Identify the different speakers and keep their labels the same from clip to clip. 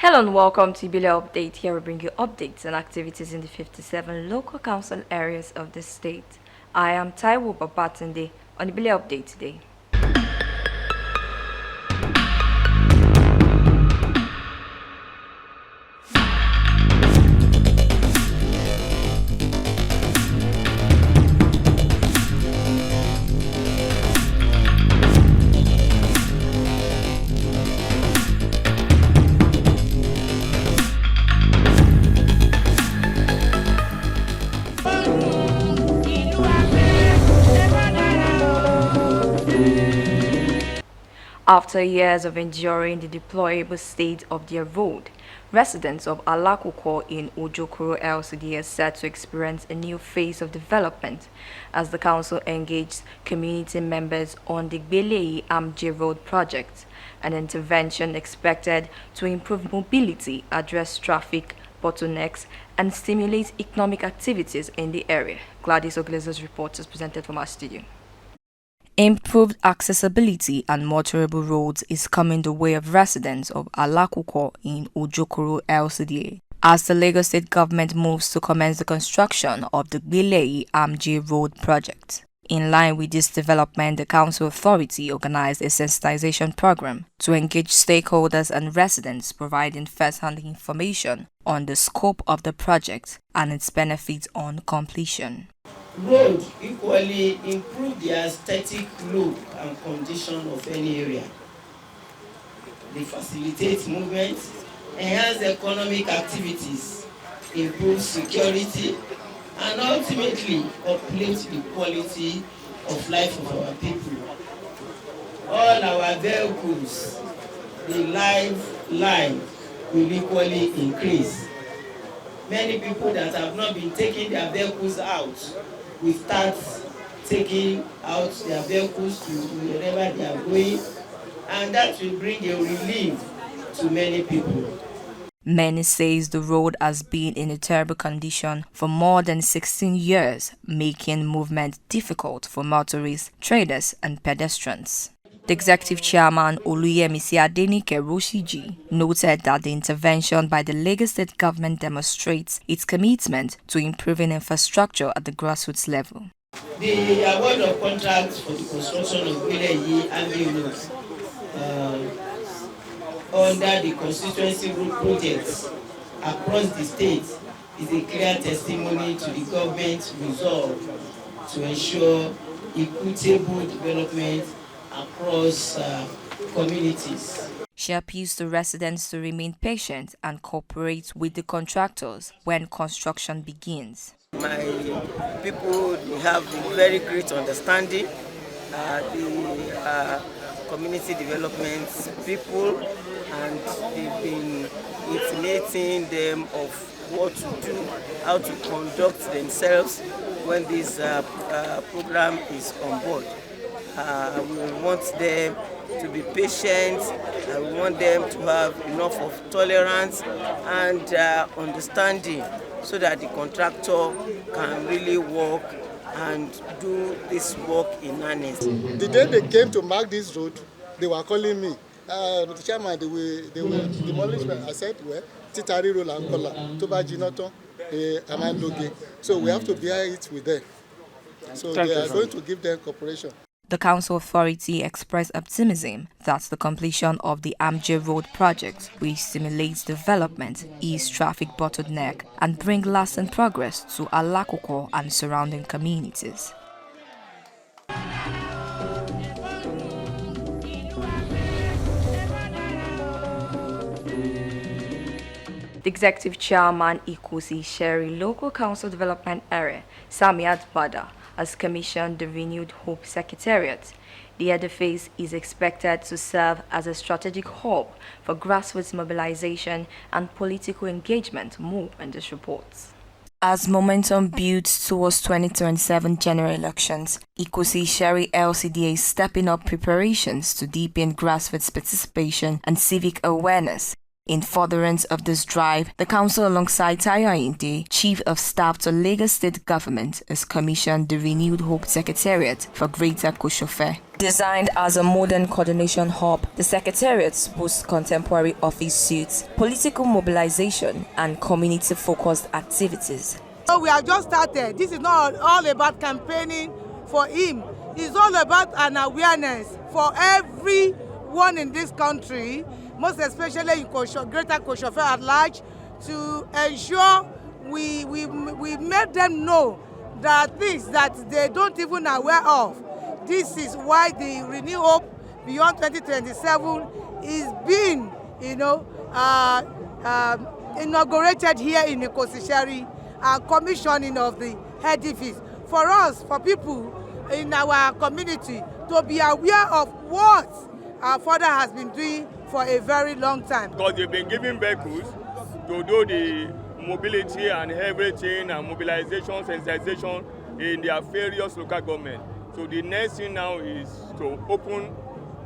Speaker 1: Hello and welcome to Ibile Update. Here we bring you updates and activities in the 57 local council areas of the state. I am Taiwo Babatunde on Ibile Update today. After years of enduring the deplorable state of their road, residents of Alakoko in Ojokoro LCDA are set to experience a new phase of development as the council engaged community members on the Gbeleyi-Amje road project, an intervention expected to improve mobility, address traffic bottlenecks, and stimulate economic activities in the area. Gladys Ogleza's report is presented from our studio. Improved accessibility and motorable roads is coming the way of residents of Alakoko in Ojokoro LCDA as the Lagos State government moves to commence the construction of the Gbeleyi-Amje road project. In line with this development, the council authority organized a sensitization program to engage stakeholders and residents, providing first-hand information on the scope of the project and its benefits on completion.
Speaker 2: Road equally improve the aesthetic look and condition of any area. They facilitate movement, enhance economic activities, improve security, and ultimately uplift the quality of life of our people. All our vehicles, the life will equally increase. Many people that have not been taking their vehicles out will start taking out their vehicles to wherever they are going, and that will bring a relief to many people.
Speaker 1: Many says the road has been in a terrible condition for more than 16 years, making movement difficult for motorists, traders, and pedestrians. The executive chairman Oluyemisi Adenike Roshiji noted that the intervention by the Lagos State government demonstrates its commitment to improving infrastructure at the grassroots level.
Speaker 2: The award of contracts for the construction of Gbeleyi-Amje under the constituency road projects across the state is a clear testimony to the government's resolve to ensure equitable development across communities.
Speaker 1: She appeals to residents to remain patient and cooperate with the contractors when construction begins.
Speaker 3: My people have very great understanding. The community development people, and they've been intimating them of what to do, how to conduct themselves when this program is on board. We want them to be patient, and we want them to have enough of tolerance and understanding so that the contractor can really work and do this work in earnest.
Speaker 4: The day they came to mark this road, they were calling me. The chairman, they will demolish. I said, well, Titari roll and color, Toba Jinoton, Amandoge. So we have to bear it with them. So they are going to give them cooperation.
Speaker 1: The council authority expressed optimism that the completion of the Amje Road project will stimulate development, ease traffic bottleneck, and bring lasting progress to Alakoko and surrounding communities. The Executive Chairman Ikosi-Isheri Local Council Development Area, Samiat Bada, has commissioned the renewed Hope Secretariat. The edifice is expected to serve as a strategic hub for grassroots mobilization and political engagement. More in this report. As momentum builds towards 2027 general elections, Ikosi-Isheri LCDA is stepping up preparations to deepen grassroots participation and civic awareness. In furtherance of this drive, the Council alongside Tayo Ayinde, Chief of Staff to Lagos State Government, has commissioned the renewed Hope Secretariat for Greater Koshofe. Designed as a modern coordination hub, the Secretariat boasts contemporary office suites, political mobilization, and community-focused activities.
Speaker 5: So we have just started. This is not all about campaigning for him. It's all about an awareness for everyone in this country, most especially in Greater Koshofe at large, to ensure we make them know that things that they don't even aware of. This is why the Renew Hope Beyond 2027 is being, inaugurated here in Ikosi-Isheri, and commissioning of the edifice. For us, for people in our community, to be aware of what our father has been doing for a very long time.
Speaker 6: Because they've been giving vehicles to do the mobility and everything and mobilization, sensitization in their various local government. So the next thing now is to open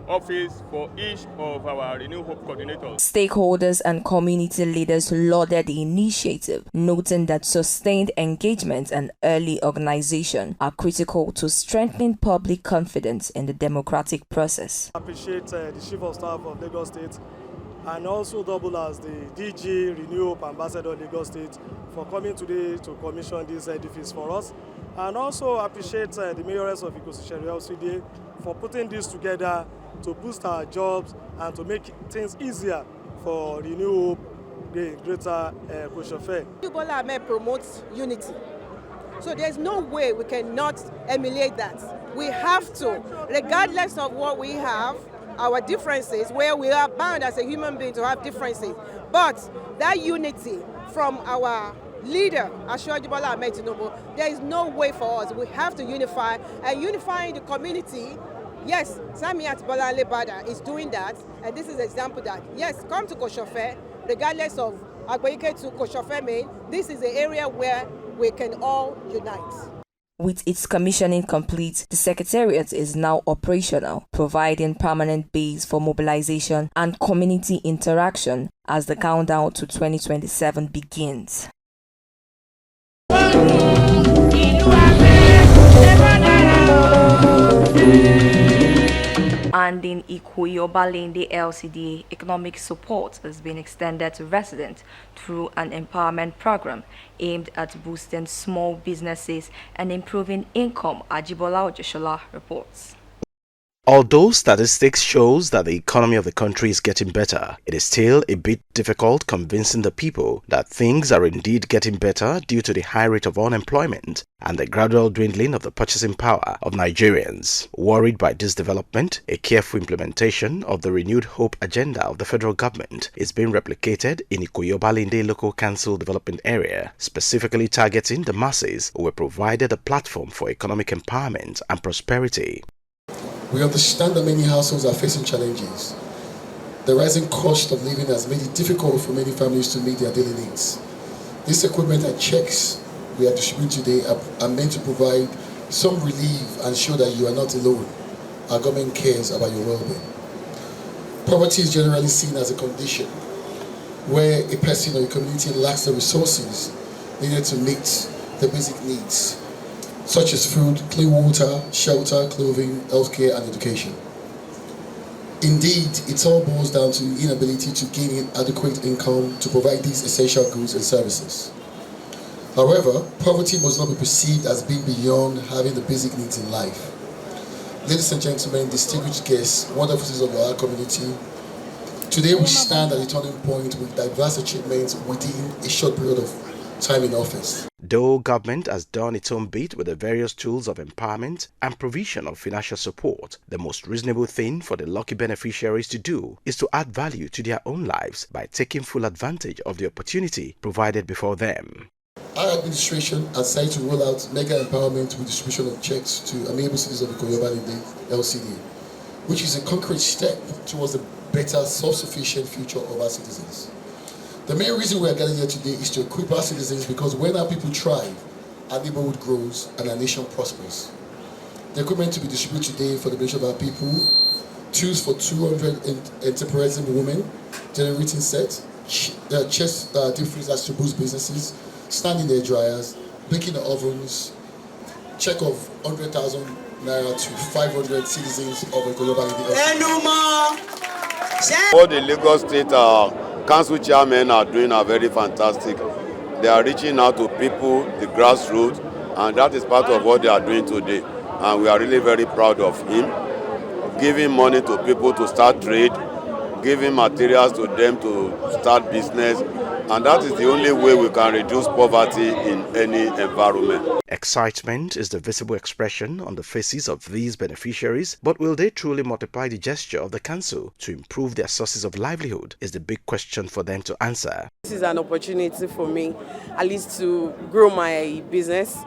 Speaker 6: office for each of our Renew Hope coordinators.
Speaker 1: Stakeholders and community leaders lauded the initiative, noting that sustained engagement and early organization are critical to strengthening public confidence in the democratic process.
Speaker 7: I appreciate the Chief of Staff of Lagos State and also double as the DG Renew Hope Ambassador Lagos State for coming today to commission this edifice for us. And also appreciate the Mayoress of Ikosi-Isheri LCDA for putting this together to boost our jobs and to make things easier for Renew Hope, the Greater Koshofe.
Speaker 8: Gbeleyi-Amje promotes unity. So there's no way we cannot emulate that. We have to, regardless of what we have, our differences, where we are bound as a human being to have differences. But that unity from our leader, Gbeleyi-Amje, there is no way for us. We have to unify, and unifying the community. Yes, Samiat Bolanle Bada is doing that, and this is an example that, yes, come to Koshofe, regardless of Agboike to Koshofe main, this is the area where we can all unite.
Speaker 1: With its commissioning complete, the Secretariat is now operational, providing permanent base for mobilization and community interaction as the countdown to 2027 begins. And in Ikoyi-Obalende LCDA, economic support has been extended to residents through an empowerment program aimed at boosting small businesses and improving income. Ajibola Ojoshola reports.
Speaker 9: Although statistics shows that the economy of the country is getting better, it is still a bit difficult convincing the people that things are indeed getting better due to the high rate of unemployment and the gradual dwindling of the purchasing power of Nigerians. Worried by this development, a careful implementation of the renewed hope agenda of the federal government is being replicated in Ikoyi-Obalende Local Council Development Area, specifically targeting the masses who were provided a platform for economic empowerment and prosperity.
Speaker 4: We understand that many households are facing challenges. The rising cost of living has made it difficult for many families to meet their daily needs. This equipment and checks we are distributing today are meant to provide some relief and show that you are not alone. Our government cares about your well-being. Poverty is generally seen as a condition where a person or a community lacks the resources needed to meet the basic needs, such as food, clean water, shelter, clothing, healthcare, and education. Indeed, it all boils down to inability to gain adequate income to provide these essential goods and services. However, poverty must not be perceived as being beyond having the basic needs in life. Ladies and gentlemen, distinguished guests, wonderful citizens of our community, today we stand at a turning point with diverse achievements within a short period of time in office.
Speaker 9: Though government has done its own bit with the various tools of empowerment and provision of financial support, the most reasonable thing for the lucky beneficiaries to do is to add value to their own lives by taking full advantage of the opportunity provided before them.
Speaker 4: Our administration has decided to roll out mega empowerment with distribution of checks to enable citizens of Ikoyi-Obalende LCDA, which is a concrete step towards a better self-sufficient future of our citizens. The main reason we are gathering here today is to equip our citizens, because when our people thrive, our neighborhood grows and our nation prospers. The equipment to be distributed today for the benefit of our people: tools for 200 enterprising women, generating sets, chest deep freezers to boost businesses, standing air dryers, baking ovens, check of 100,000 naira to 500 citizens of Ikoyi-Obalende LCDA.
Speaker 10: What the Lagos State Council chairmen are doing are very fantastic. They are reaching out to people, the grassroots, and that is part of what they are doing today. And we are really very proud of him, giving money to people to start trade, giving materials to them to start business, and that is the only way we can reduce poverty in any environment.
Speaker 9: Excitement is the visible expression on the faces of these beneficiaries, but will they truly multiply the gesture of the council to improve their sources of livelihood is the big question for them to answer.
Speaker 3: This is an opportunity for me, at least to grow my business.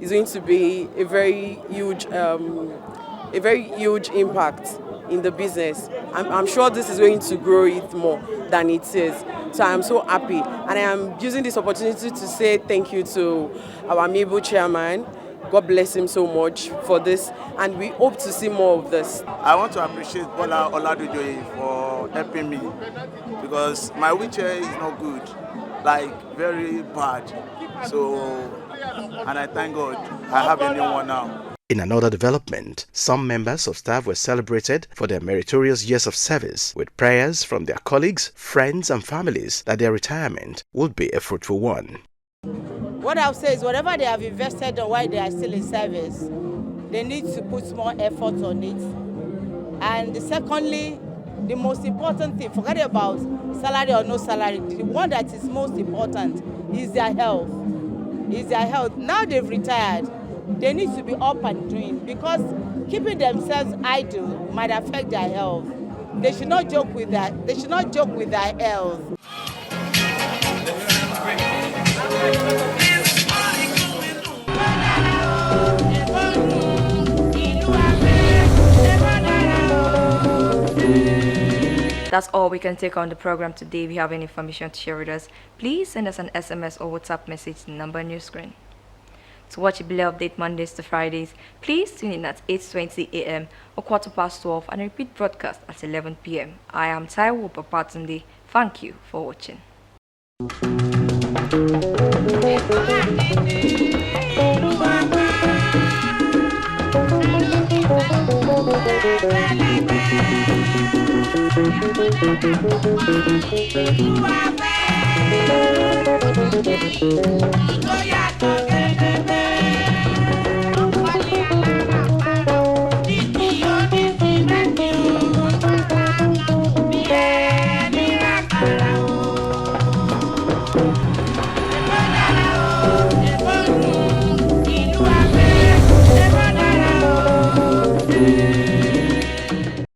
Speaker 3: It's going to be a very huge impact in the business. I'm sure this is going to grow it more than it is. So I'm so happy, and I am using this opportunity to say thank you to our amiable chairman. God bless him so much for this, and we hope to see more of this.
Speaker 11: I want to appreciate Bola Oladojoye for helping me, because my wheelchair is not good, like very bad. So, and I thank God I have a new one now.
Speaker 9: In another development, some members of staff were celebrated for their meritorious years of service, with prayers from their colleagues, friends and families that their retirement would be a fruitful one.
Speaker 12: What I'll say is, whatever they have invested on while they are still in service, they need to put more effort on it. And secondly, the most important thing, forget about salary or no salary, the one that is most important is their health. Now they've retired, they need to be up and doing, because keeping themselves idle might affect their health. They should not joke with that. They should not joke with their health.
Speaker 1: That's all we can take on the program today. If you have any information to share with us, please send us an SMS or WhatsApp message to the number on your screen. To watch Ibile update Mondays to Fridays, please tune in at 8:20 a.m. or 12:15 and repeat broadcast at 11 p.m. I am Taiwo Papatunde. Thank you for watching.
Speaker 13: Wow.